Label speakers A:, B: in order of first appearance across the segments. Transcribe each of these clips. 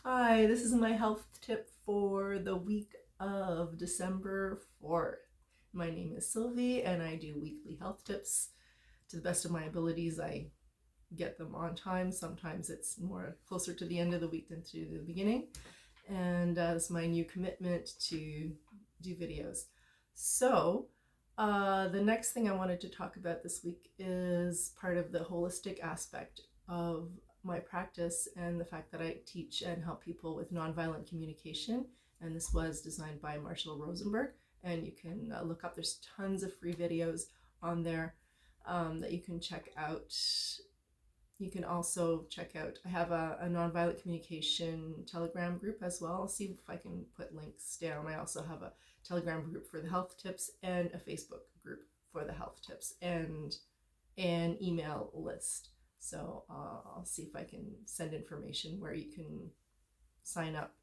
A: Hi, this is my health tip for the week of December 4th. My name is Sylvie and I do weekly health tips. To the best of my abilities, I get them on time. Sometimes it's more closer to the end of the week than to the beginning. And it's my new commitment to do videos. So, the next thing I wanted to talk about this week is part of the holistic aspect of my practice and the fact that I teach and help people with nonviolent communication. And this was designed by Marshall Rosenburg. And you can look up, there's tons of free videos on there that you can check out. You can also check out, I have a nonviolent communication Telegram group as well. I'll see if I can put links down. I also have a Telegram group for the health tips and a Facebook group for the health tips and an email list. So I'll see if I can send information where you can sign up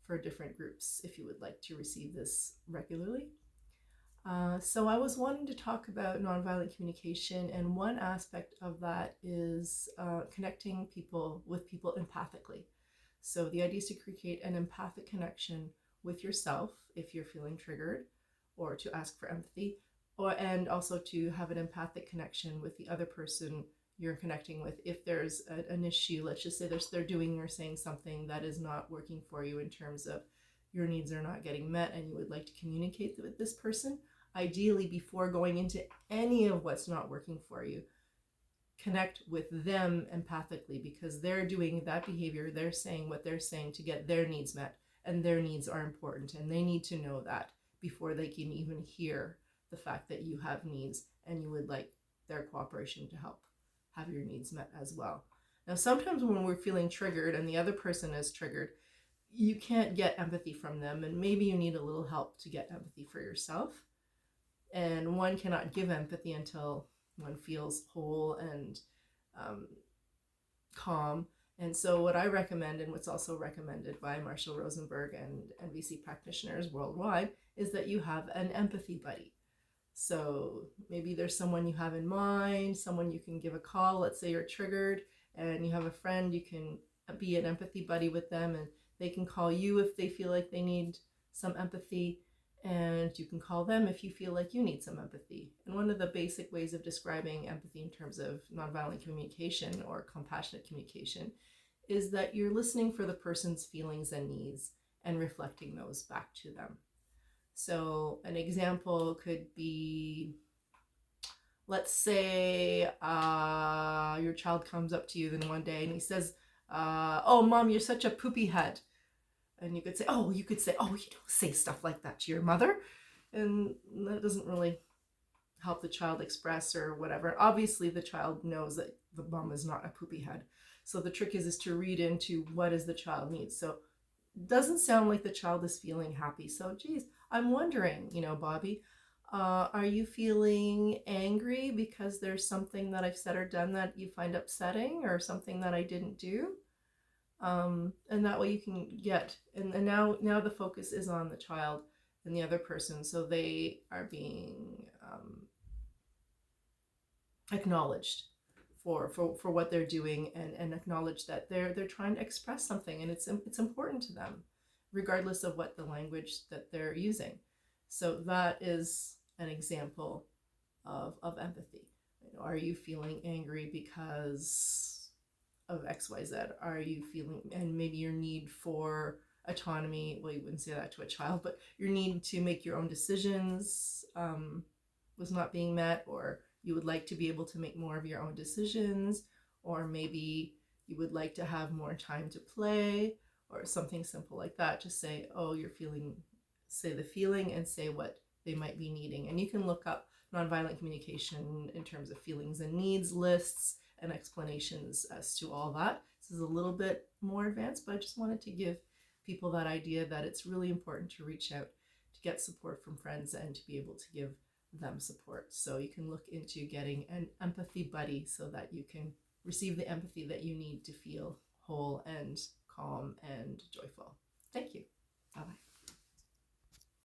A: for different groups if you would like to receive this regularly. So I was wanting to talk about nonviolent communication, and one aspect of that is connecting people with people empathically. So the idea is to create an empathic connection with yourself if you're feeling triggered, or to ask for empathy, and also to have an empathic connection with the other person you're connecting with. If there's an issue, let's just say they're doing or saying something that is not working for you in terms of your needs are not getting met and you would like to communicate with this person, ideally before going into any of what's not working for you, connect with them empathically, because they're doing that behavior, they're saying what they're saying to get their needs met, and their needs are important, and they need to know that before they can even hear the fact that you have needs and you would like their cooperation to help have your needs met as well. Now, sometimes when we're feeling triggered and the other person is triggered, you can't get empathy from them, and maybe you need a little help to get empathy for yourself. And one cannot give empathy until one feels whole and calm. And so what I recommend, and what's also recommended by Marshall Rosenburg and NVC practitioners worldwide, is that you have an empathy buddy. So maybe there's someone you have in mind, someone you can give a call. Let's say you're triggered and you have a friend, you can be an empathy buddy with them, and they can call you if they feel like they need some empathy, and you can call them if you feel like you need some empathy. And one of the basic ways of describing empathy in terms of nonviolent communication or compassionate communication is that you're listening for the person's feelings and needs and reflecting those back to them. So an example could be, let's say your child comes up to you then one day and he says, oh, Mom, you're such a poopy head. And you could say, oh, you don't say stuff like that to your mother. And that doesn't really help the child express or whatever. Obviously, the child knows that the mom is not a poopy head. So the trick is to read into what is the child needs. So it doesn't sound like the child is feeling happy. So, geez, I'm wondering, Bobby, are you feeling angry because there's something that I've said or done that you find upsetting, or something that I didn't do? And that way you can get, and now the focus is on the child and the other person, so they are being acknowledged for what they're doing, and acknowledge that they're trying to express something, and it's important to them regardless of what the language that they're using. So that is an example of empathy. Are you feeling angry because of XYZ? Are you feeling, and maybe your need for autonomy, well, you wouldn't say that to a child, but your need to make your own decisions was not being met, or you would like to be able to make more of your own decisions, or maybe you would like to have more time to play, or something simple like that. Just say, oh, you're feeling, say the feeling and say what they might be needing. And you can look up nonviolent communication in terms of feelings and needs lists and explanations as to all that. This is a little bit more advanced, but I just wanted to give people that idea that it's really important to reach out to get support from friends and to be able to give them support. So you can look into getting an empathy buddy so that you can receive the empathy that you need to feel whole and calm and joyful. Thank you. Bye-bye.